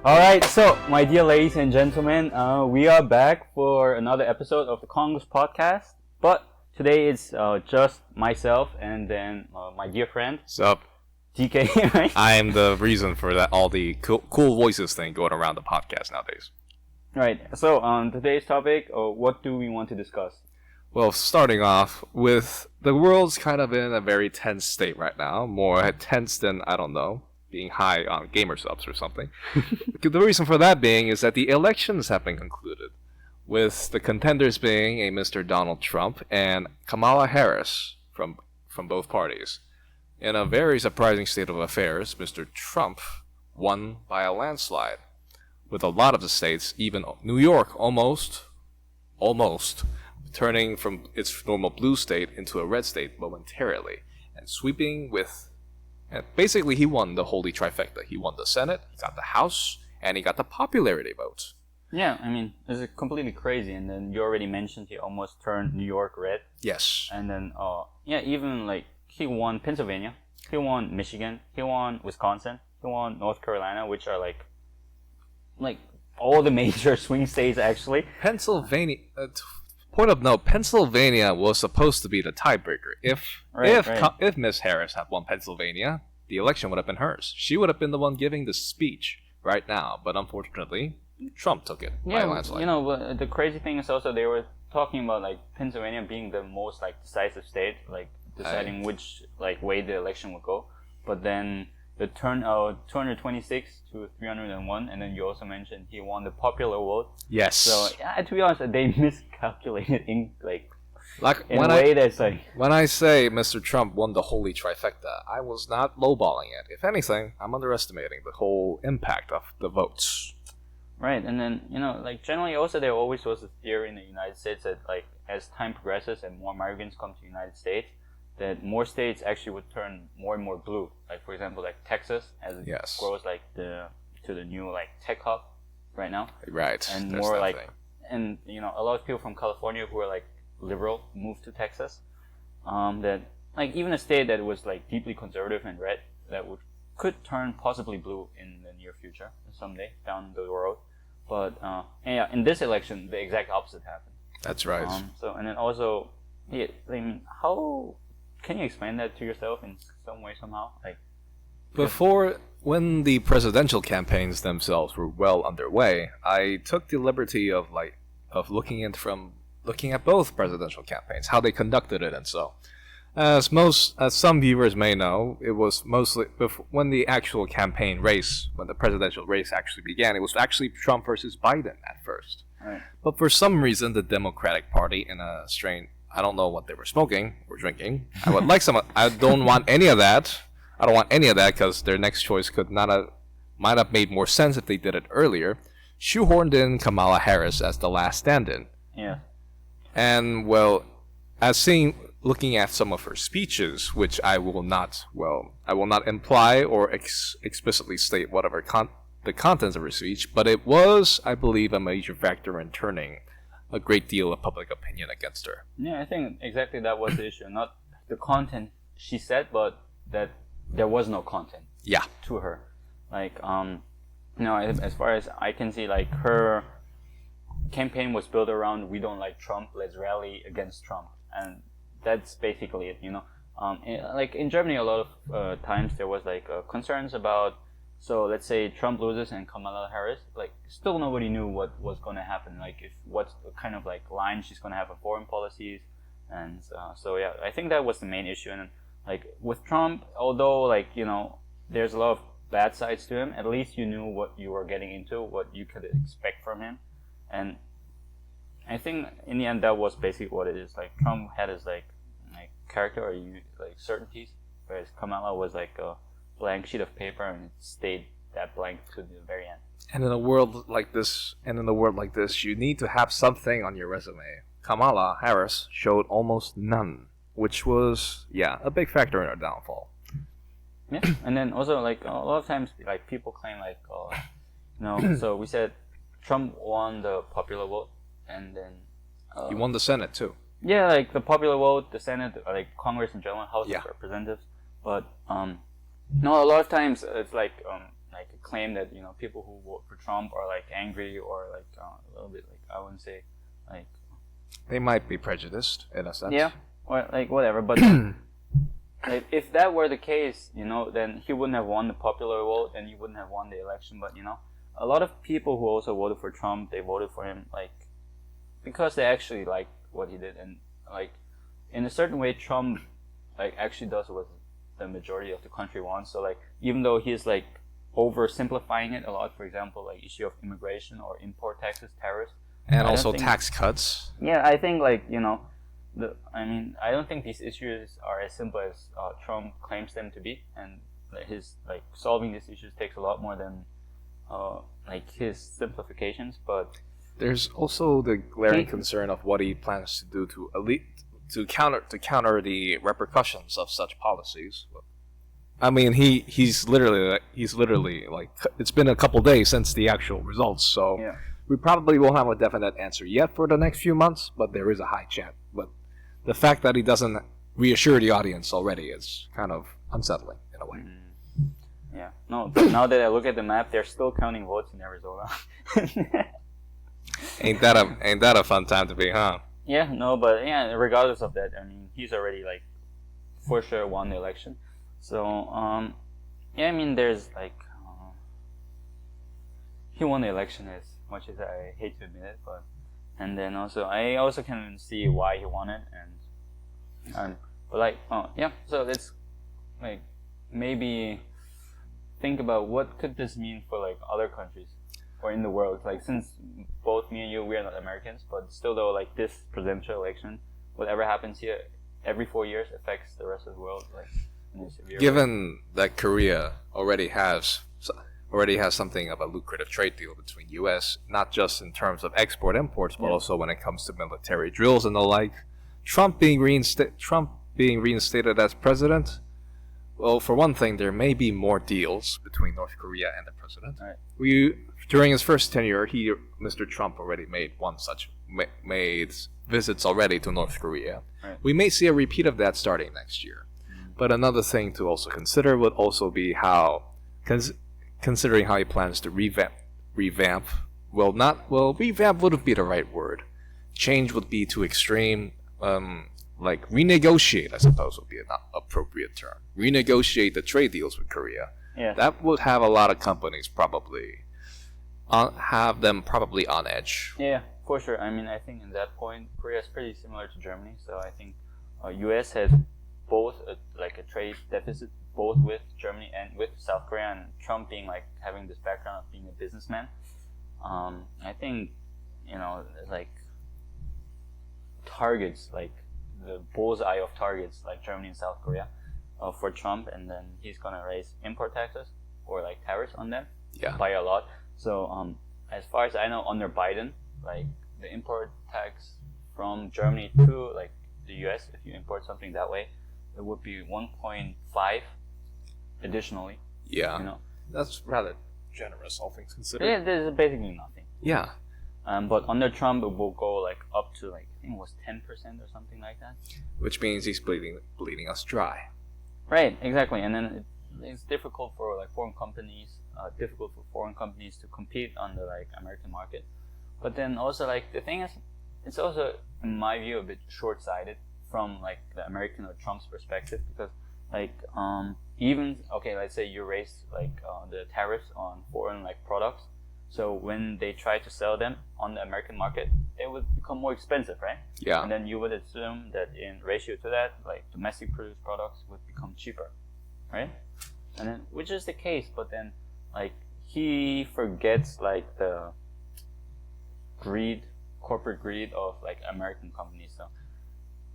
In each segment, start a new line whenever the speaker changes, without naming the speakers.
All right, so my dear ladies and gentlemen, we are back for another episode of the Konglish Podcast. But today it's just myself and then my dear friend.
What's up?
DK, right?
I am the reason for that all the cool voices thing going around the podcast nowadays.
Right. So on today's topic, what do we want to discuss?
Well, starting off with the world's kind of in a very tense state right now, more tense than I don't know. Being high on gamer subs or something. The reason for that being is that the elections have been concluded, with the contenders being a Mr. Donald Trump and Kamala Harris from both parties. In a very surprising state of affairs, Mr. Trump won by a landslide, with a lot of the states, even New York almost turning from its normal blue state into a red state momentarily, and sweeping with... And basically, he won the holy trifecta. He won the Senate, he got the House, and he got the popularity vote.
Yeah, I mean, it's completely crazy. And then you already mentioned he almost turned New York red.
Yes.
And then, even like he won Pennsylvania, he won Michigan, he won Wisconsin, he won North Carolina, which are like all the major swing states actually.
Pennsylvania. Point of note: Pennsylvania was supposed to be the tiebreaker. If Miss Harris had won Pennsylvania, the election would have been hers. She would have been the one giving the speech right now. But unfortunately, Trump took it by a landslide.
You know, but the crazy thing is also they were talking about like Pennsylvania being the most like decisive state, like deciding which like way the election would go. But then the turnout 226 to 301, and then you also mentioned he won the popular vote.
Yes.
So yeah, to be honest, they miscalculated in in
when
a way that's like...
When I say Mr. Trump won the holy trifecta, I was not lowballing it. If anything, I'm underestimating the whole impact of the votes.
Right, and then, you know, like generally also there always was a theory in the United States that like as time progresses and more migrants come to the United States, that more states actually would turn more and more blue. Like for example, like Texas, as it grows like to the new like tech hub right now.
Right.
And more like, and you know, a lot of people from California who are like liberal moved to Texas. That like even a state that was like deeply conservative and red that could turn possibly blue in the near future someday down the road. But in this election, the exact opposite happened.
That's right.
So and then also, I mean, how can you explain that to yourself in some way somehow? Like
when the presidential campaigns themselves were well underway, I took the liberty of looking at both presidential campaigns, how they conducted it, and so. As some viewers may know, it was mostly when the actual campaign race, when the presidential race actually began, it was actually Trump versus Biden at first.
Right.
But for some reason, the Democratic Party, in a strain, I don't know what they were smoking or drinking. I would like some. I don't want any of that. I don't want any of that because their next choice might have made more sense if they did it earlier. Shoehorned in Kamala Harris as the last stand-in.
Yeah.
And looking at some of her speeches, which I will not imply or explicitly state whatever the contents of her speech, but it was, I believe, a major factor in turning a great deal of public opinion against her.
Yeah, I think exactly that was the issue. Not the content she said, but that there was no content to her. Like, as far as I can see, like her campaign was built around "We don't like Trump, let's rally against Trump," and that's basically it. You know, like in Germany, a lot of times there was like concerns about. So let's say Trump loses and Kamala Harris, like still nobody knew what was going to happen. Like what kind of like line she's going to have for foreign policies, and so yeah, I think that was the main issue. And like with Trump, although like you know there's a lot of bad sides to him, at least you knew what you were getting into, what you could expect from him, and I think in the end that was basically what it is. Like Trump had his like character or like certainties, whereas Kamala was like a blank sheet of paper and it stayed that blank to the very end.
And in a world like this, you need to have something on your resume. Kamala Harris showed almost none, which was a big factor in her downfall.
Yeah, and then also like a lot of times like people claim like so we said Trump won the popular vote and then
he won the Senate too.
Yeah, like the popular vote, the Senate, like Congress in general, House of Representatives. But no, a lot of times it's like like a claim that people who vote for Trump are like angry or like a little bit like I wouldn't say like
they might be prejudiced in a sense.
Yeah, or like whatever. But if that were the case, then he wouldn't have won the popular vote and he wouldn't have won the election. But a lot of people who also voted for Trump, they voted for him like because they actually liked what he did, and like in a certain way, Trump like actually does what the majority of the country wants. So like even though he's like oversimplifying it a lot, for example, like issue of immigration or import taxes, tariffs,
and also tax cuts.
Yeah, I think like I don't think these issues are as simple as Trump claims them to be, and his like solving these issues takes a lot more than like his simplifications. But
there's also the glaring concern of what he plans to do to counter the repercussions of such policies. I mean, he's literally like it's been a couple days since the actual results, so
yeah.
We probably won't have a definite answer yet for the next few months, but there is a high chance. But the fact that he doesn't reassure the audience already is kind of unsettling in a way.
Yeah. No, but now that I look at the map, they're still counting votes in Arizona.
Ain't that a fun time to be, huh?
Yeah, no, but yeah, regardless of that, I mean, he's already like for sure won the election. So, yeah, I mean, there's like he won the election as much as I hate to admit it, and then I also can see why he won it, and but like yeah, so let's like maybe think about what could this mean for like other countries or in the world. Like since both me and you, we are not Americans, but still though, like this presidential election, whatever happens here every 4 years affects the rest of the world. Like in a severe
given way. That Korea already has something of a lucrative trade deal between U.S., not just in terms of export-imports, but also when it comes to military drills and the like. Trump being reinstated as president, well, for one thing, there may be more deals between North Korea and the president.
Right.
During his first tenure, Mr. Trump already made visits already to North Korea.
Right.
We may see a repeat of that starting next year. But another thing to also consider would also be how... Considering how he plans to revamp, revamp wouldn't be the right word. Change would be too extreme. Like renegotiate, I suppose, would be an appropriate term. Renegotiate the trade deals with Korea.
Yeah.
That would have a lot of companies probably on edge.
Yeah, for sure. I mean, I think in that point, Korea is pretty similar to Germany. So I think U.S. has both a trade deficit, both with Germany and with South Korea, and Trump being like having this background of being a businessman. I think like targets, like the bullseye of targets, like Germany and South Korea, for Trump, and then he's gonna raise import taxes or like tariffs on them by a lot. So as far as I know, under Biden, like the import tax from Germany to like the U.S., if you import something that way, it would be 1.5 additionally.
Yeah, that's rather generous, all things considered.
Yeah, this is basically nothing.
Yeah.
But under Trump, it will go like up to like I think it was 10% or something like that.
Which means he's bleeding us dry.
Right, exactly, and then it's difficult for like foreign companies to compete on the like American market. But then also like the thing is, it's also in my view a bit short-sighted from like the American or Trump's perspective, because like even let's say you raise like the tariffs on foreign like products, so when they try to sell them on the American market, it would become more expensive, right?
Yeah.
And then you would assume that in ratio to that, like domestic produced products would become cheaper, right? And then which is the case, but then like he forgets like the corporate greed of like American companies. So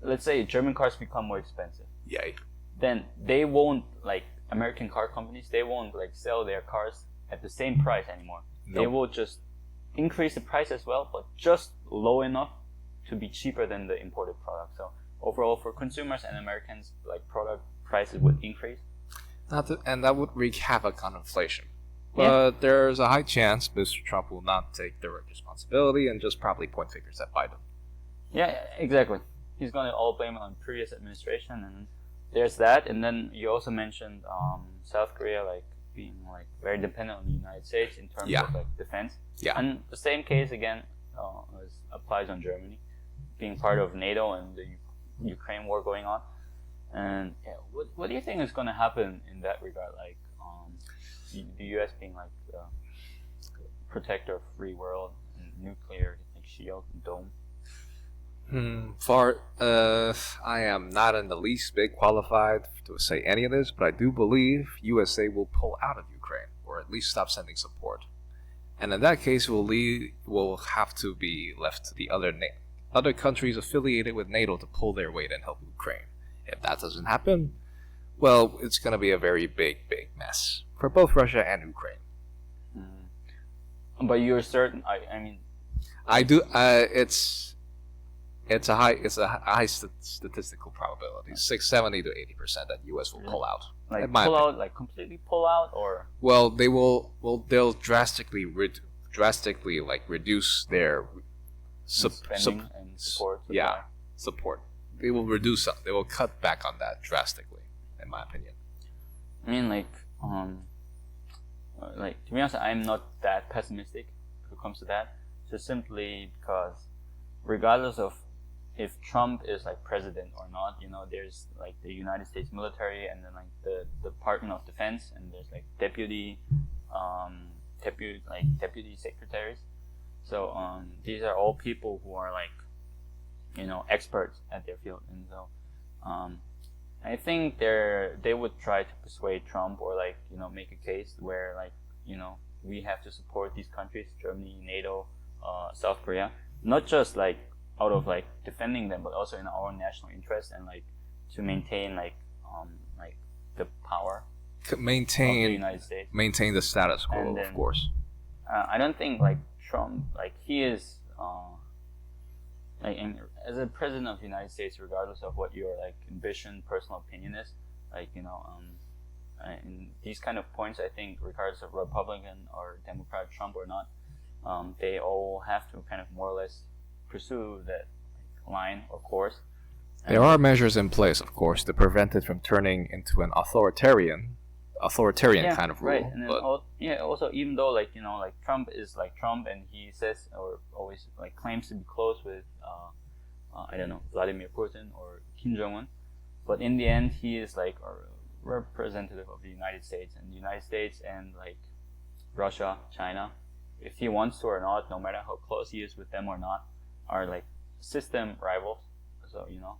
let's say German cars become more expensive.
Yay.
Then they won't, like American car companies, they won't like sell their cars at the same price anymore. Nope. They will just increase the price as well, but just low enough to be cheaper than the imported product. So overall, for consumers and Americans, like product prices would increase.
And that would wreak havoc on inflation. But there's a high chance Mr. Trump will not take direct responsibility and just probably point fingers at Biden.
Yeah, exactly. He's going to all blame it on previous administration, and there's that. And then you also mentioned South Korea, like being like very dependent on the United States in terms of like defense.
Yeah.
And the same case again applies on Germany, being part of NATO and the Ukraine war going on. And what do you think is going to happen in that regard? Like the U.S. being like the protector of free world and nuclear like shield and dome.
I am not in the least bit qualified to say any of this, but I do believe USA will pull out of Ukraine, or at least stop sending support. And in that case, we'll have to be left to the other countries affiliated with NATO to pull their weight and help Ukraine. If that doesn't happen, well, it's going to be a very big mess for both Russia and Ukraine.
But you're certain? I mean,
I do. It's a high statistical probability, 70 to 80% that U.S. will pull out.
Like pull out, like completely pull out, or
well, they'll drastically like reduce their
spending and support.
Support. They will reduce some. They will cut back on that drastically, in my opinion.
I mean, like to be honest, I'm not that pessimistic when it comes to that. Just simply because, regardless of if Trump is like president or not, you know, there's like the United States military and then like the Department of Defense, and there's like deputy secretaries. So these are all people who are like, you know, experts at their field, and so I think they would try to persuade Trump, or like, you know, make a case where like, you know, we have to support these countries, Germany, NATO, South Korea, not just like out of like defending them, but also in our own national interest, and like to maintain like the power,
maintain
of the United States,
maintain the status quo, of course.
I don't think like Trump, like he is like as a president of the United States, regardless of what your like ambition, personal opinion is, like, you know, in these kind of points, I think regardless of Republican or Democrat, Trump or not, they all have to kind of more or less pursue that line or course.
There are measures in place, of course, to prevent it from turning into an authoritarian kind of rule.
Right. And then also, even though like, you know, like Trump is like Trump, and he says or always like claims to be close with I don't know, Vladimir Putin or Kim Jong-un, but in the end he is like a representative of the United States, and the United States and like Russia, China, if he wants to or not, no matter how close he is with them or not, are like system rivals. So, you know,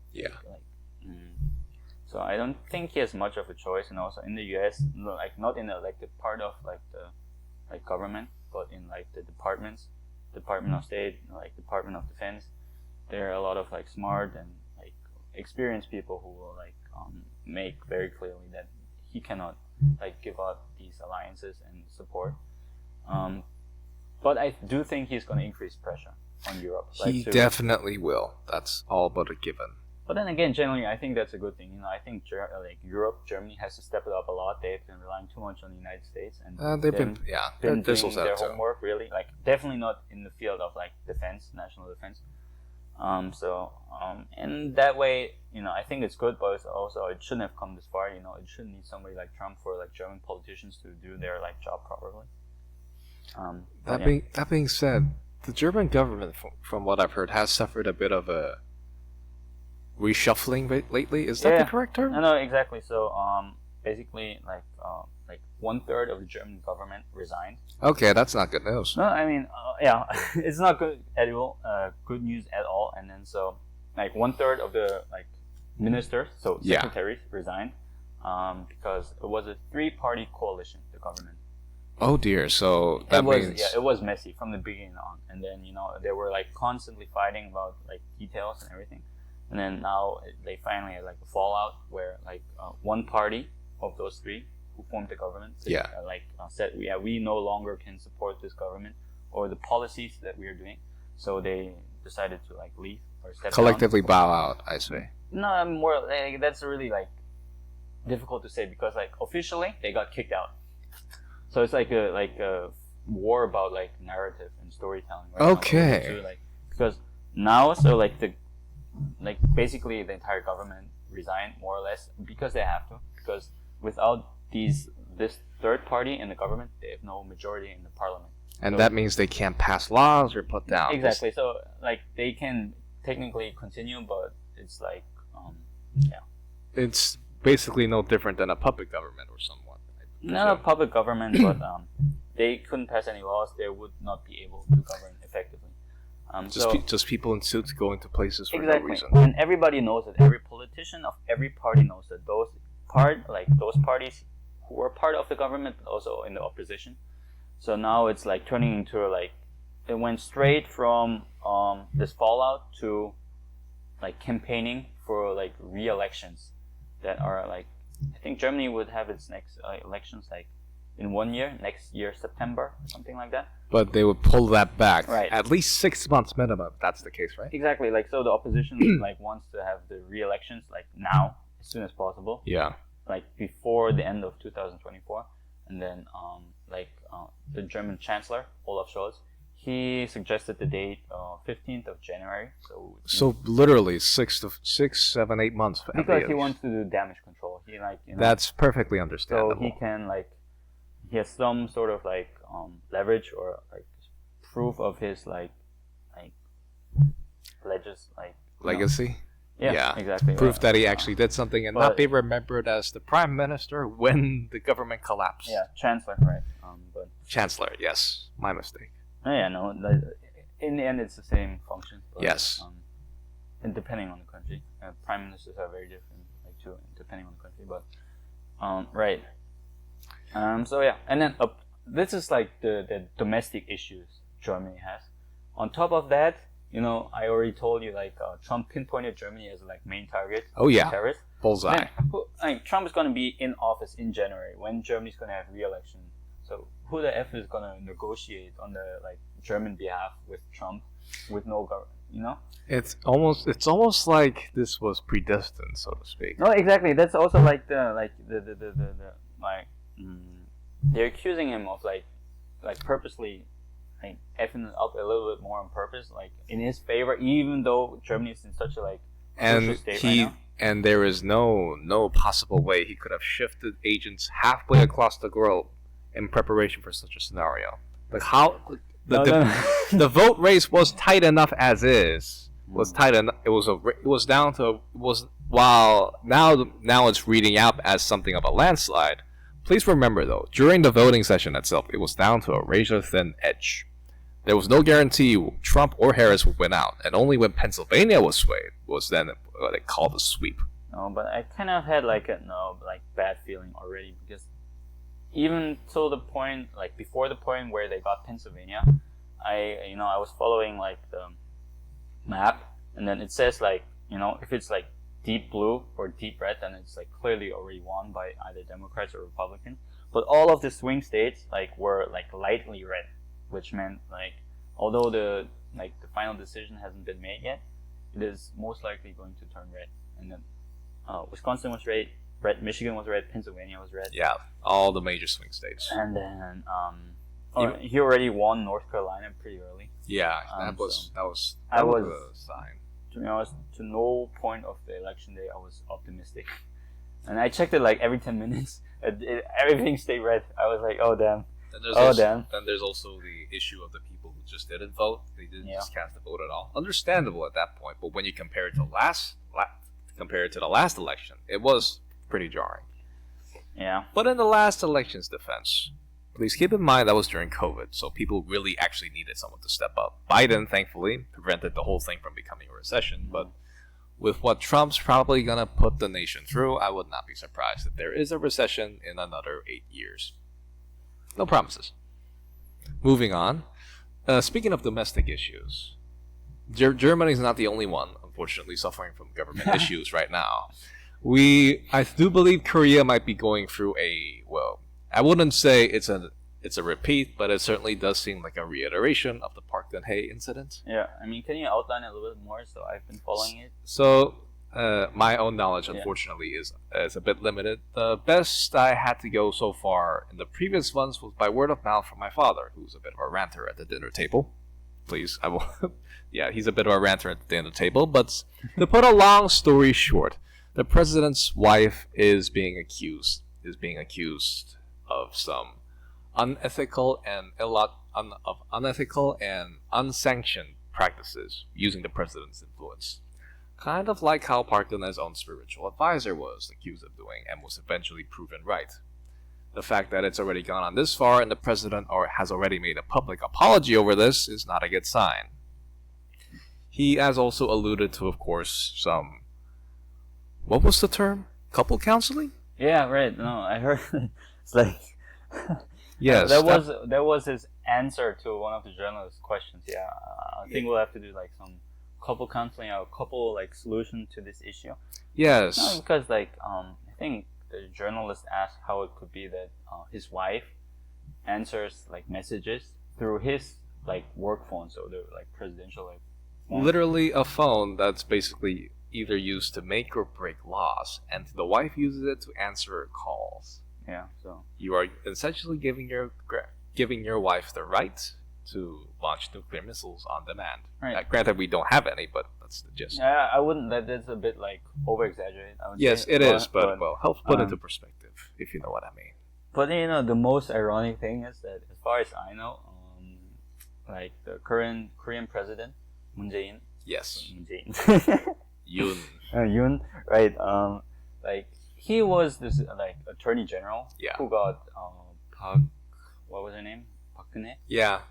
so I don't think he has much of a choice. And also in the U.S., like not in the like the part of like the like government, but in like the departments, Department of State, like Department of Defense, there are a lot of like smart and like experienced people who will like make very clearly that he cannot like give up these alliances and support. But I do think he's going to increase pressure on Europe.
He definitely will. That's all but a given.
But then again, generally, I think that's a good thing. You know, I think like Europe, Germany has to step it up a lot. They've been relying too much on the United States, and
they've been
doing their homework really. Like definitely not in the field of like defense, national defense. And that way, you know, I think it's good, but also it shouldn't have come this far. You know, it shouldn't need somebody like Trump for like German politicians to do their like job properly.
That being said, the German government, from what I've heard, has suffered a bit of a reshuffling lately. Is that the correct term?
No, exactly. So, basically, like 1/3 of the German government resigned.
Okay, that's not good news.
No, I mean, it's not good at all. Good news at all. And then so, like 1/3 of the like ministers, so secretaries, resigned, because it was a 3-party coalition, the government.
Oh dear, so that means...
it was messy from the beginning on. And then, you know, they were like constantly fighting about like details and everything. And then now they finally had like a fallout where like one party of those 3 who formed the government said we no longer can support this government or the policies that we are doing. So they decided to like leave or step
collectively
down.
Bow out, I say.
No, more like, that's really like difficult to say, because like officially they got kicked out. So it's like a war about like narrative and storytelling. Right
okay.
Now, because now, so basically the entire government resigned more or less because they have to. Because without this third party in the government, they have no majority in the parliament.
And so that means they can't pass laws or put down.
Exactly. So like they can technically continue, but it's like
it's basically no different than a puppet government or somewhat.
Not a public government, but they couldn't pass any laws. They would not be able to govern effectively.
Just people in suits going to places for no reason.
And everybody knows it. Every politician of every party knows that those parties who were part of the government, but also in the opposition. So now it's like turning into like it went straight from this fallout to like campaigning for like re-elections that are like. I think Germany would have its next elections like in 1 year, next year September or something like that.
But they would pull that back,
right?
At least 6 months minimum. That's the case, right?
Exactly. Like so, the opposition like wants to have the re-elections like now, as soon as possible.
Yeah.
Like before the end of 2024, and then the German Chancellor Olaf Scholz, he suggested the date 15th of January. So
literally 7, 8 months.
Because he wants to do damage control. He
that's perfectly understandable.
So he can he has some sort of leverage or like proof of his
legacy.
Yeah, exactly.
Proof that he actually did something and not be remembered as the prime minister when the government collapsed.
Yeah, Chancellor, right?
Chancellor, yes, my mistake.
Yeah, no. In the end, it's the same function. But,
yes.
And depending on the country, prime ministers are very different, too, depending on the country. But right. So yeah, and then this is like the domestic issues Germany has. On top of that, I already told you Trump pinpointed Germany as main target.
Oh yeah,
terrorists.
Bullseye.
Trump is going to be in office in January when Germany's going to have re-election. So who the F is going to negotiate on the German behalf with Trump with no government?
It's almost like this was predestined, so to speak.
No, exactly. That's also they're accusing him of purposely effing it up a little bit more on purpose, in his favor, even though Germany is in such a crucial state right now.
And there is no possible way he could have shifted agents halfway across the globe in preparation for such a scenario. The vote race was tight enough as is. Was tight enough. While now it's reading out as something of a landslide. Please remember though, during the voting session itself, it was down to a razor-thin edge. There was no guarantee Trump or Harris would win out, and only when Pennsylvania was swayed was then what they called a sweep.
No, but I kind of had bad feeling already, because even till the point, before the point where they got Pennsylvania, I was following the map, and then it says if it's deep blue or deep red, then it's clearly already won by either Democrats or Republicans. But all of the swing states were lightly red, which meant although the final decision hasn't been made yet, it is most likely going to turn red. And then Wisconsin was red, Michigan was red, Pennsylvania was red.
Yeah, all the major swing states.
And then he already won North Carolina pretty early.
Yeah, that was a sign.
To be honest, to no point of the election day, I was optimistic, and I checked it every 10 minutes. Everything stayed red. I was like, "Oh damn!"
Then there's also the issue of the people who just didn't vote. They didn't just cast a vote at all. Understandable at that point, but when you compare it to the last election, it was pretty jarring.
Yeah.
But in the last election's defense, please keep in mind that was during COVID, so people really actually needed someone to step up. Biden, thankfully, prevented the whole thing from becoming a recession, but with what Trump's probably going to put the nation through, I would not be surprised if there is a recession in another 8 years. No promises. Moving on. Speaking of domestic issues, Germany is not the only one, unfortunately, suffering from government issues right now. I do believe Korea might be going through I wouldn't say it's a repeat, but it certainly does seem like a reiteration of the Park Geun-hye incident.
Yeah, I mean, can you outline it a little bit more? So I've been following it.
So, my own knowledge, unfortunately, is a bit limited. The best I had to go so far in the previous ones was by word of mouth from my father, who's a bit of a ranter at the dinner table. Please, I will. Yeah, he's a bit of a ranter at the dinner table. But to put a long story short, the president's wife is being accused of some unethical and unsanctioned practices using the president's influence. Kind of like how Park Geun-hye's own spiritual advisor was accused of doing and was eventually proven right. The fact that it's already gone on this far and the president has already made a public apology over this is not a good sign. He has also alluded to, of course, some... What was the term? Couple counseling?
Yeah, right. No, I heard it's like...
Yes.
That was his answer to one of the journalist's questions. Yeah, I think we'll have to do like some couple counseling or couple like solution to this issue.
Yes.
No, because like I think the journalist asked how it could be that his wife answers like messages through his like work phone, so the like presidential like phone.
Literally a phone that's basically either used to make or break laws, and the wife uses it to answer calls.
Yeah, so
you are essentially giving your wife the right to launch nuclear missiles on demand.
Right.
Granted, we don't have any, but that's the gist.
Yeah, I wouldn't. That's a bit like over exaggerated.
Yes, it is, but well, helps put into perspective, if you know what I mean.
But you know, the most ironic thing is that, as far as I know, like the current Korean president, Moon Jae-in.
Yes.
Moon Jae-in.
Yoon.
Yoon, right? Like he was this like attorney general who got Park, what was her name? Park Geun-hye.
Yeah.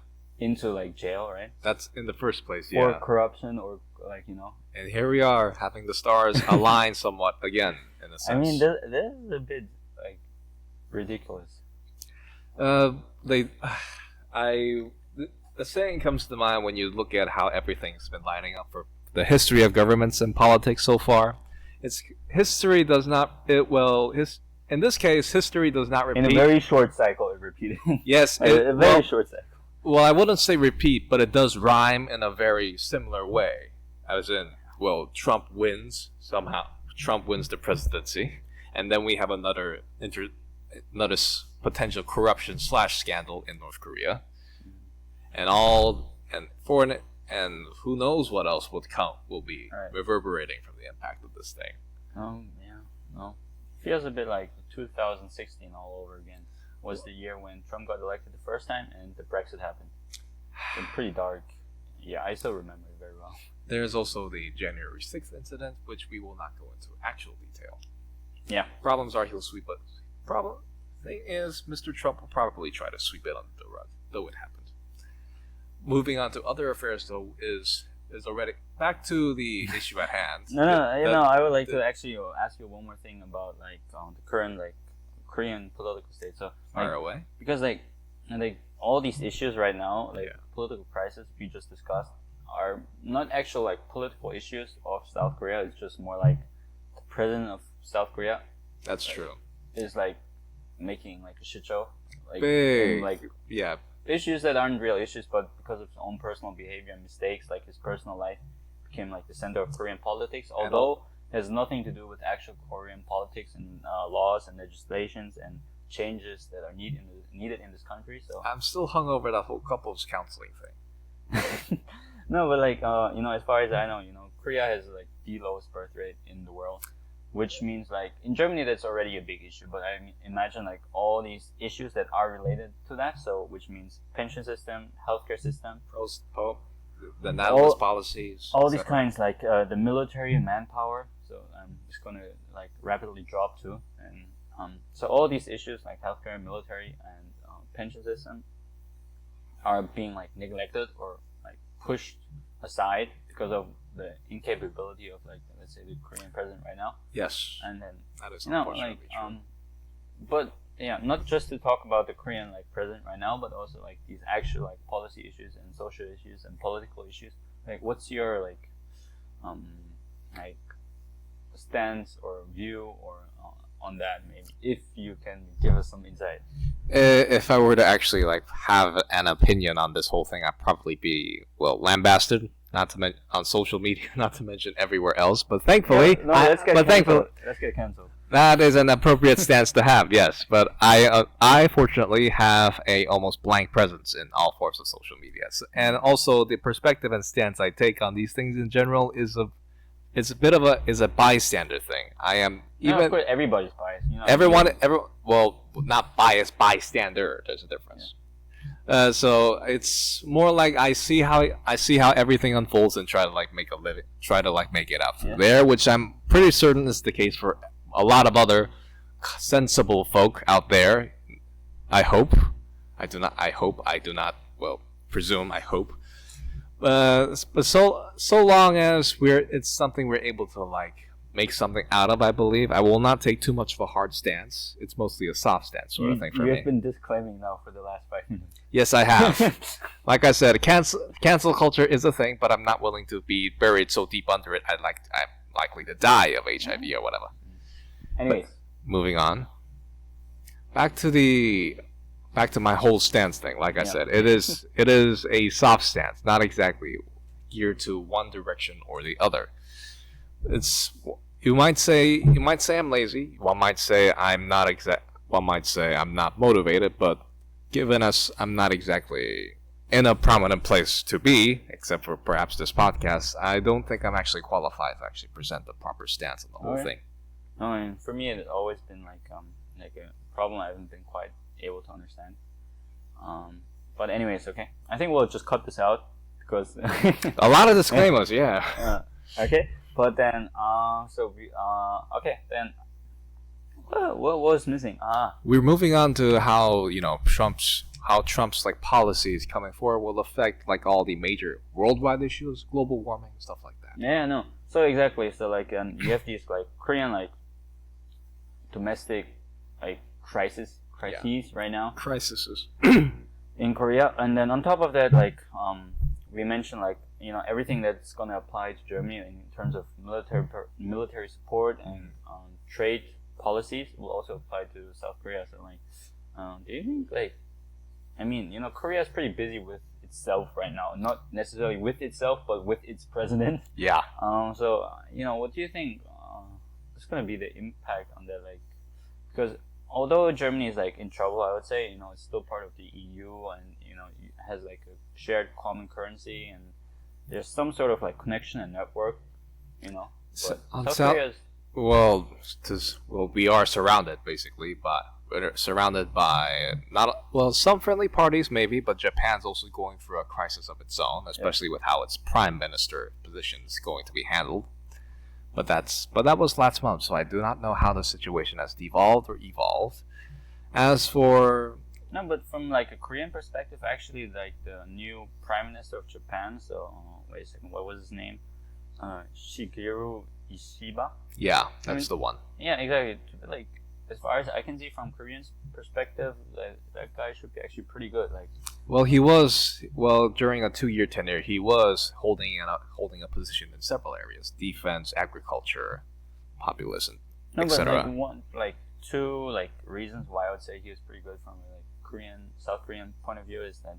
Into like jail, right?
That's in the first place,
For corruption or like, you know.
And here we are having the stars align somewhat again, in a sense.
I mean, this is a bit like ridiculous.
The saying comes to mind when you look at how everything's been lining up for the history of governments and politics so far. History does not in this case, history does not repeat.
In a very short cycle, it repeated.
Yes,
a very short cycle.
Well, I wouldn't say repeat, but it does rhyme in a very similar way. As in, well, Trump wins somehow. Trump wins the presidency, and then we have another potential corruption / scandal in North Korea, and who knows what else will be reverberating from the impact of this thing.
Yeah, no, feels a bit like 2016 all over again. Was the year when Trump got elected the first time and the Brexit happened. So pretty dark. Yeah, I still remember it very well.
There's also the January 6th incident, which we will not go into actual detail.
Yeah.
Problems are he'll sweep it. Thing is, Mr. Trump will probably try to sweep it under the rug, though it happened. Moving on to other affairs, though, is already back to the issue at hand.
I would like to actually ask you one more thing about like the current like Korean political state. So
fire away.
Because like all these issues right now, like political crisis we just discussed, are not actual like political issues of South Korea. It's just more like the president of South Korea.
That's true.
Is like making like a shit show. Like
big,
like issues that aren't real issues, but because of his own personal behavior and mistakes, like his personal life became like the center of Korean politics. Although it has nothing to do with actual Korean politics and laws and legislations and changes that are needed in this country. So
I'm still hung over that whole couples counseling thing.
No, but like as far as I know, Korea has like the lowest birth rate in the world, which means like in Germany that's already a big issue. But I imagine like all these issues that are related to that. So which means pension system, healthcare system,
the nationalist policies,
all these kinds, like the military and manpower. So it's gonna like rapidly drop too, and so all these issues like healthcare, military, and pension system are being like neglected or like pushed aside because of the incapability of like, let's say, the Korean president right now.
Yes.
And then
that is unfortunately true.
But yeah, not just to talk about the Korean like president right now, but also like these actual like policy issues and social issues and political issues. Like, what's your like stance or view or on that, maybe, if you can give us some insight?
If I were to actually like have an opinion on this whole thing, I'd probably be lambasted, not to mention on social media, not to mention everywhere else. But thankfully,
let's get canceled.
That is an appropriate stance to have, yes. But I fortunately have a almost blank presence in all forms of social media, and also the perspective and stance I take on these things in general is a bystander thing. I am even.
Of course, everybody's biased.
everyone, well, not biased, bystander. There's a difference. So it's more like I see how everything unfolds and try to like make a living, try to like make it out from there, which I'm pretty certain is the case for a lot of other sensible folk out there. I hope. I do not. I hope. I do not. Well, presume. I hope. But so long as it's something we're able to like make something out of, I believe. I will not take too much of a hard stance. It's mostly a soft stance sort of thing for me.
You've been disclaiming now for the last 5 minutes.
Yes, I have. Like I said, cancel culture is a thing, but I'm not willing to be buried so deep under it. I'm likely to die of HIV or whatever.
Anyways,
but moving on. Back to my whole stance thing. Like I said, it is a soft stance, not exactly geared to one direction or the other. It's you might say I'm lazy. One might say I'm not One might say I'm not motivated, but given us, I'm not exactly in a prominent place to be, except for perhaps this podcast. I don't think I'm actually qualified to actually present the proper stance on the whole thing.
I mean, for me, it's always been like a problem I haven't been quite able to understand. But anyways, okay. I think we'll just cut this out because
a lot of disclaimers,
okay, but then what was missing?
We're moving on to how Trump's like policies coming forward will affect like all the major worldwide issues, global warming, stuff like that.
Yeah, no. So exactly. So like, you have these like Korean like domestic like crises right now.
Crises
in Korea, and then on top of that, like we mentioned, like everything that's gonna apply to Germany in terms of military support and trade policies will also apply to South Korea. So like, do you think like, I mean, Korea is pretty busy with itself right now, not necessarily with itself, but with its president.
Yeah.
So what do you think is gonna be the impact on that? Like, because although Germany is like in trouble, I would say it's still part of the EU, and it has like a shared common currency, and there's some sort of like connection and network. But South Korea is.
Well, we are surrounded basically, but we're surrounded by some friendly parties maybe, but Japan's also going through a crisis of its own, especially with how its prime minister position is going to be handled. But that was last month, so I do not know how the situation has devolved or evolved. As for
but from like a Korean perspective, actually, like the new prime minister of Japan. So wait a second, what was his name? Shigeru Ishiba.
Yeah, that's the one.
Yeah, exactly. Like, as far as I can see from Korean's perspective, that guy should be actually pretty good. Like,
during a 2-year tenure, he was holding a position in several areas: defense, agriculture, populism, etc.
But two reasons why I would say he was pretty good from a South Korean point of view is that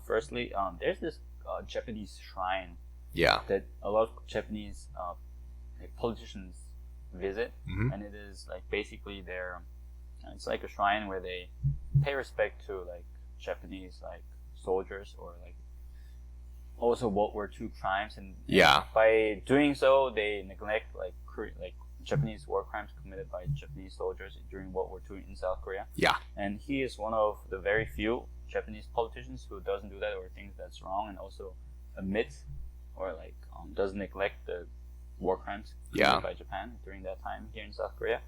firstly, there's this Japanese shrine.
Yeah.
That a lot of Japanese politicians visit, and it is like basically it's like a shrine where they pay respect to like Japanese like soldiers or like also World War II crimes, and by doing so they neglect like Japanese war crimes committed by Japanese soldiers during World War II in South Korea.
Yeah.
And he is one of the very few Japanese politicians who doesn't do that or thinks that's wrong, and also admits or does neglect the war crimes committed by Japan during that time here in South Korea.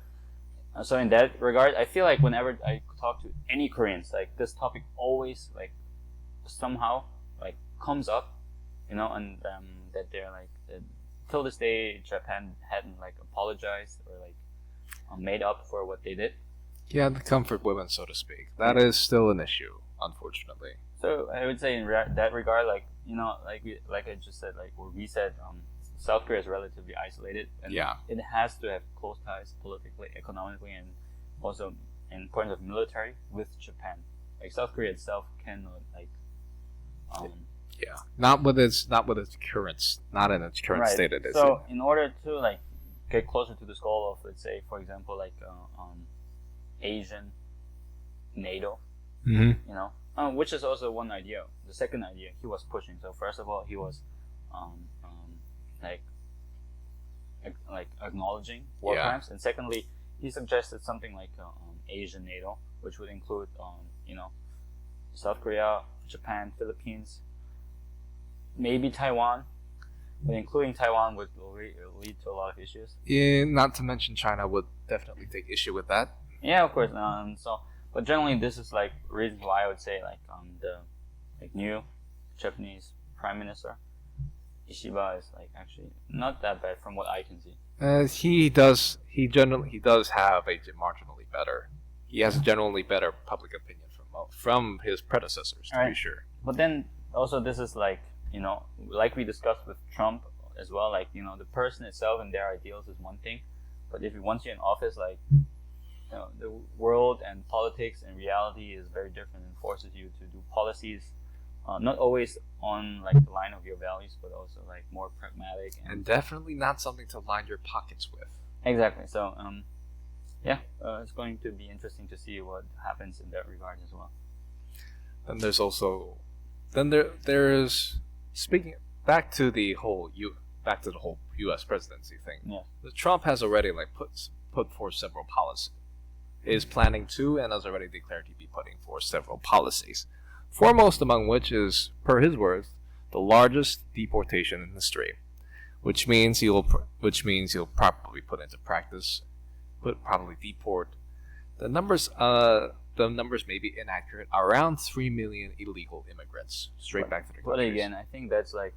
So in that regard, I feel like whenever I talk to any Koreans, like this topic always like somehow like comes up, and that they're like till this day Japan hadn't like apologized or like made up for what they did.
Yeah, the comfort women, so to speak. That is still an issue, unfortunately.
So I would say in that regard, like like I just said, like what we said, South Korea is relatively isolated, and it has to have close ties politically, economically, and also in terms of military with Japan. Like South Korea itself cannot
not in its current state it is.
So in order to like get closer to this goal of, let's say, for example, like Asian NATO, which is also one idea. The second idea he was pushing. So first of all, he was like acknowledging war crimes, and secondly, he suggested something like Asian NATO, which would include South Korea, Japan, Philippines, maybe Taiwan. But including Taiwan would lead to a lot of issues.
Yeah, not to mention China would definitely take issue with that.
Yeah, of course. But generally, this is like reasons why I would say the new Japanese Prime Minister Ishiba is like actually not that bad from what I can see.
He does have a marginally better. He has a generally better public opinion from his predecessors, to be sure.
But then also this is like like we discussed with Trump as well. Like the person itself and their ideals is one thing, but if once you're in office, like the world and politics and reality is very different and forces you to do policies. Not always on like the line of your values, but also like more pragmatic
and definitely not something to line your pockets with.
Exactly. So it's going to be interesting to see what happens in that regard as well.
And there's also there's speaking back to the whole U.S. presidency thing.
Yeah.
Trump has already like put forth several policies. Is planning to and has already declared he'd be putting forth several policies. Foremost among which is, per his words, the largest deportation in history, which means he'll probably put into practice, probably deport. The numbers may be inaccurate. Around 3 million illegal immigrants straight back to their countries.
But again, I think that's like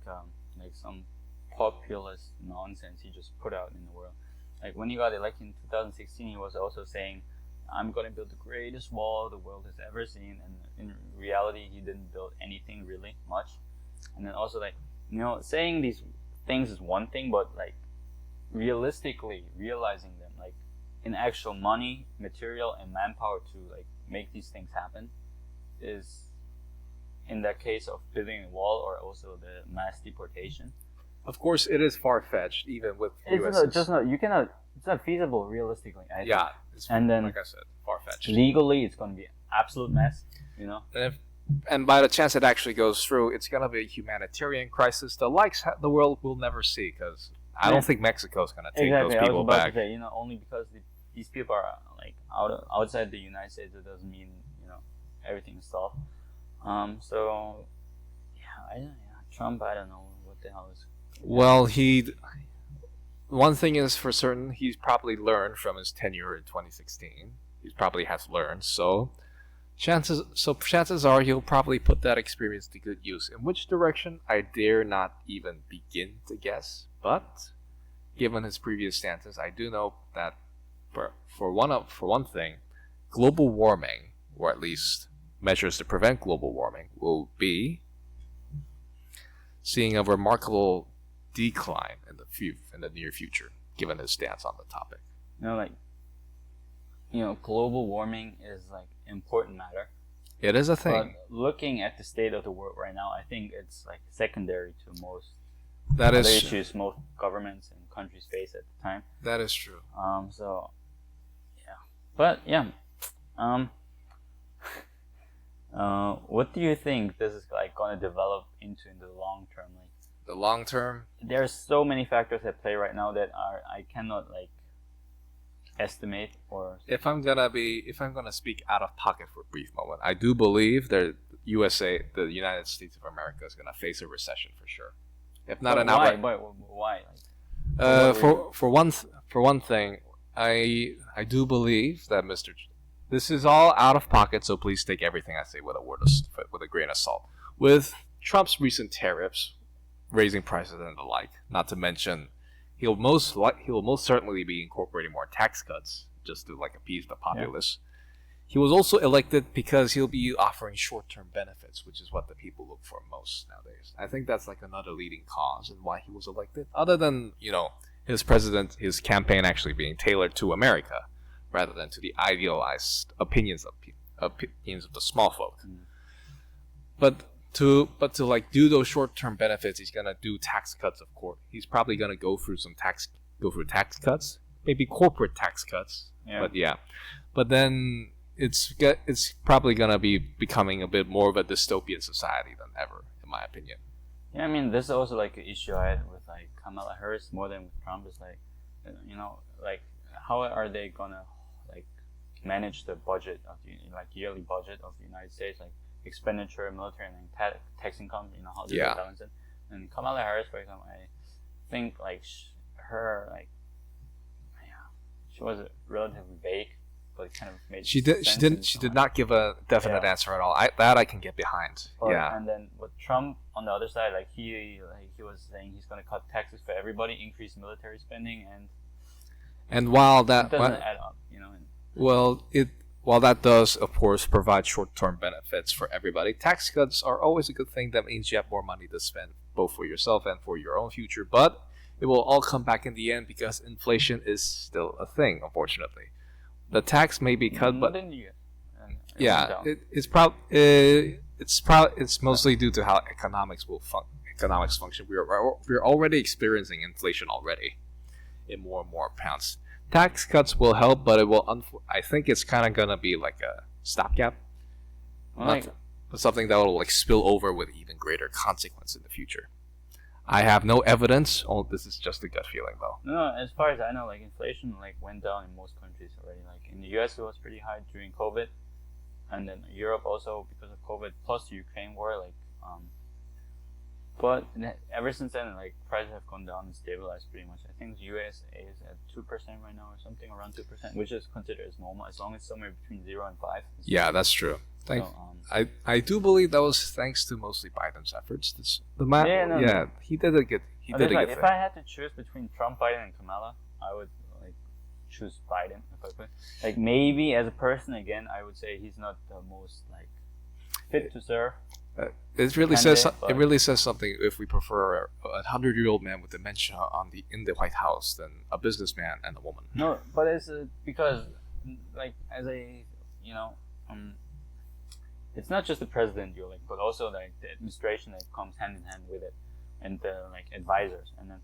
some populist nonsense he just put out in the world. Like when he got elected in 2016, he was also saying, I'm going to build the greatest wall the world has ever seen, and in reality he didn't build anything really much. And then also like saying these things is one thing, but like realistically realizing them, like in actual money, material, and manpower to like make these things happen, is in that case of building a wall or also the mass deportation.
Of course, it is far-fetched, even with
it's not feasible realistically. And then,
like I said, far-fetched.
Legally, it's going to be an absolute mess,
And by the chance it actually goes through, it's going to be a humanitarian crisis the the world will never see, because I don't think Mexico's going to take those people back.
To say, only because these people are like outside the United States, it doesn't mean everything's solved. Trump, I don't know what the hell is.
Well, one thing is for certain, he's probably learned from his tenure in 2016. He probably has learned, so chances are he'll probably put that experience to good use. In which direction, I dare not even begin to guess. But given his previous stances, I do know that for one thing, global warming, or at least measures to prevent global warming, will be seeing a remarkable decline in the near future, given his stance on the topic.
Global warming is like important matter.
It is a thing.
But looking at the state of the world right now, I think it's like secondary to most issues most governments and countries face at the time.
That is true.
What do you think this is like going to develop into in the long term? Like
the long term,
there's so many factors at play right now that I cannot like estimate or.
If I'm gonna speak out of pocket for a brief moment, I do believe that the United States of America, is gonna face a recession for sure. If not an outright.
Why?
For one thing, I do believe that this is all out of pocket, so please take everything I say with a grain of salt. With Trump's recent tariffs, raising prices and the like, not to mention he'll most certainly be incorporating more tax cuts just to like appease the populace. Yeah. He was also elected because he'll be offering short-term benefits, which is what the people look for most nowadays. I think that's like another leading cause in why he was elected, other than his campaign actually being tailored to America rather than to the idealized opinions of the small folk. But to like do those short-term benefits, he's gonna do tax cuts. Of course, he's probably gonna go through tax cuts, maybe corporate tax cuts. Yeah. But then it's probably gonna be becoming a bit more of a dystopian society than ever, in my opinion.
Yeah, I mean, this is also like an issue I had with like Kamala Harris more than with Trump. Is like, like how are they gonna like manage the budget of the like yearly budget of the United States, like expenditure, military, and tax income? You know, how do they balance it? And Kamala Harris, for example, I think like her like she was relatively vague, but kind of made
she did not give a definite answer at all. I can get behind.
But, and then with Trump on the other side, like he was saying he's going to cut taxes for everybody, increase military spending,
and while that
doesn't add up, you know.
While that does of course provide short-term benefits for everybody, tax cuts are always a good thing. That means you have more money to spend both for yourself and for your own future, but it will all come back in the end because inflation is still a thing, unfortunately. The tax may be cut, but it's mostly due to how economics function. We're already experiencing inflation already in more and more pounds. Tax cuts will help, but it will. I think it's kind of gonna be like a stopgap, something that will like spill over with even greater consequence in the future. I have no evidence. Oh, this is just a gut feeling, though.
No, as far as I know, like inflation like went down in most countries already. Like in the U.S., it was pretty high during COVID, and then Europe also because of COVID, plus the Ukraine war. Like, but ever since then, like prices have gone down and stabilized pretty much. I think the U.S. is at 2% right now, or something around 2%, which is considered as normal as long as somewhere between 0 and 5.
Yeah, that's true. I do believe that was thanks to mostly Biden's efforts. He did a good.
If I had to choose between Trump, Biden, and Kamala, I would like choose Biden if I could. Like maybe as a person again, I would say he's not the most like fit to serve.
It really says something if we prefer a 100-year-old man with dementia in the White House than a businessman and a woman.
No, but it's because like as a it's not just the president you like, but also like the administration that comes hand in hand with it, and the like advisors, and then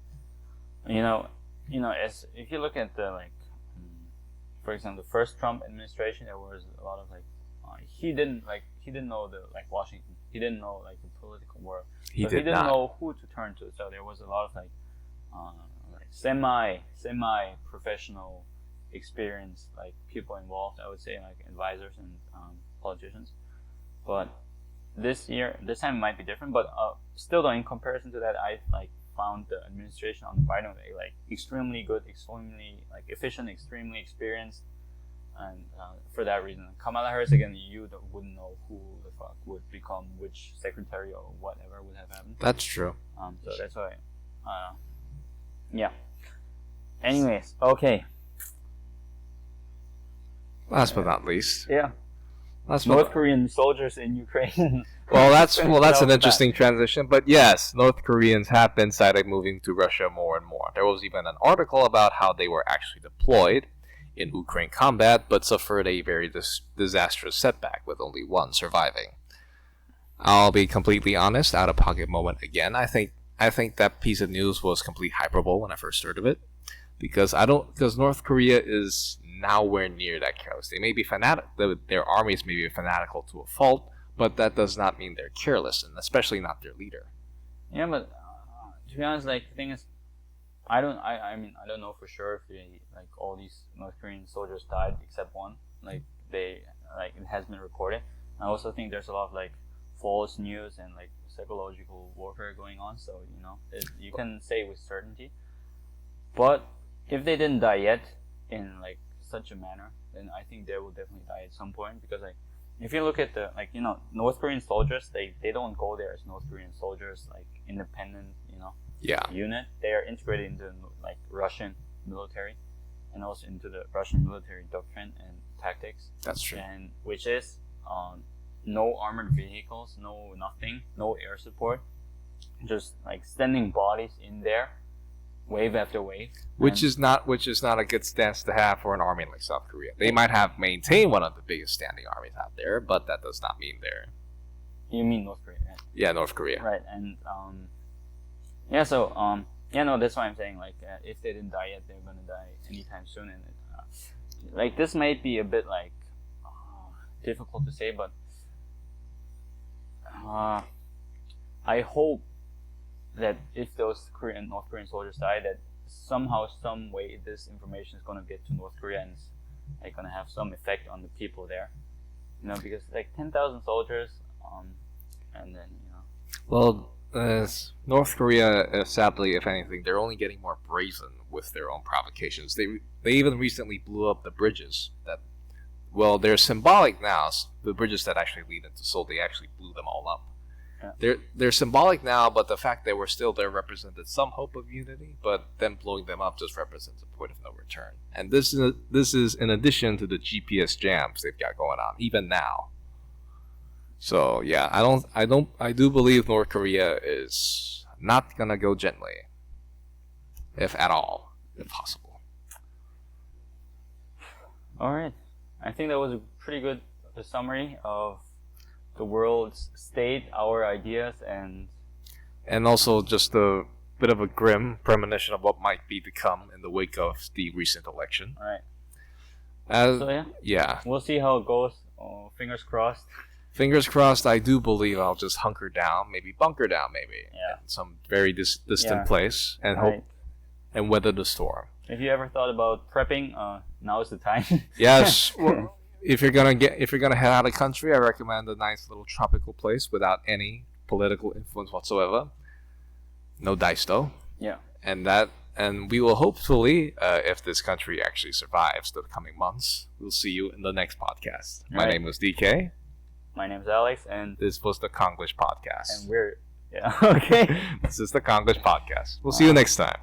as if you look at the like, for example, the first Trump administration, there was a lot of like, he didn't know the like Washington, he didn't know like the political world, he didn't know who to turn to, so there was a lot of like semi professional experience like people involved, I would say, like advisors and politicians. But this time it might be different. But still, though, in comparison to that, I like found the administration on the Biden way like extremely good, extremely like efficient, extremely experienced, and for that reason, Kamala Harris again, you wouldn't know who the fuck would become which secretary or whatever would have happened.
That's true.
So that's why, yeah. Anyways, okay.
Last but not least.
Yeah. North Korean soldiers in Ukraine.
Well, that's an interesting transition. But yes, North Koreans have been sighted moving to Russia more and more. There was even an article about how they were actually deployed in Ukraine combat, but suffered a very disastrous setback with only one surviving. I'll be completely honest, out-of-pocket moment again. I think that piece of news was complete hyperbole when I first heard of it, because North Korea is nowhere near that careless. They may be their armies may be fanatical to a fault, but that does not mean they're careless, and especially not their leader.
Yeah, but to be honest, like the thing is, I don't know for sure if like all these North Korean soldiers died except one. Like it has been reported. I also think there's a lot of like false news and like psychological warfare going on. So you can say with certainty. But if they didn't die yet in like such a manner, then I think they will definitely die at some point, because like if you look at the North Korean soldiers, they don't go there as North Korean soldiers like independent unit. They are integrated into like Russian military and also into the Russian military doctrine and tactics.
That's true.
And which is no armored vehicles, no nothing, no air support, just like standing bodies in there, wave after wave.
Which is not a good stance to have for an army like South Korea. They might have maintained one of the biggest standing armies out there, but that does not mean they're.
You mean North Korea? Right?
Yeah, North Korea.
Right, and that's why I'm saying like if they didn't die yet, they're gonna die anytime soon, and like this might be a bit like difficult to say, but I hope that if those North Korean soldiers die, that somehow, some way, this information is gonna get to North Korea and it's like gonna have some effect on the people there. You know, because like 10,000 soldiers, and then
Well, North Korea, sadly, if anything, they're only getting more brazen with their own provocations. They even recently blew up the bridges that. Well, they're symbolic now. The bridges that actually lead into Seoul, they actually blew them all up. Yeah. They're symbolic now, but the fact they were still there represented some hope of unity. But them blowing them up just represents a point of no return. And this is in addition to the GPS jams they've got going on even now. So yeah, I do believe North Korea is not gonna go gently, if at all, if possible.
All right. I think that was a pretty good summary of the world's state, our ideas, and
also just a bit of a grim premonition of what might be to come in the wake of the recent election.
All right.
So yeah,
we'll see how it goes. Fingers crossed.
Fingers crossed. I do believe I'll just hunker down, maybe bunker down, maybe in some very distant place, and hope and weather the storm.
If you ever thought about prepping, now is the time.
Yes. Well, if you're gonna head out of the country, I recommend a nice little tropical place without any political influence whatsoever. No dice though.
Yeah.
And we will hopefully, if this country actually survives the coming months, we'll see you in the next podcast. My name was DK.
My name is Alex, and
this was the Konglish Podcast.
And we're okay.
This is the Konglish Podcast. We'll see you next time.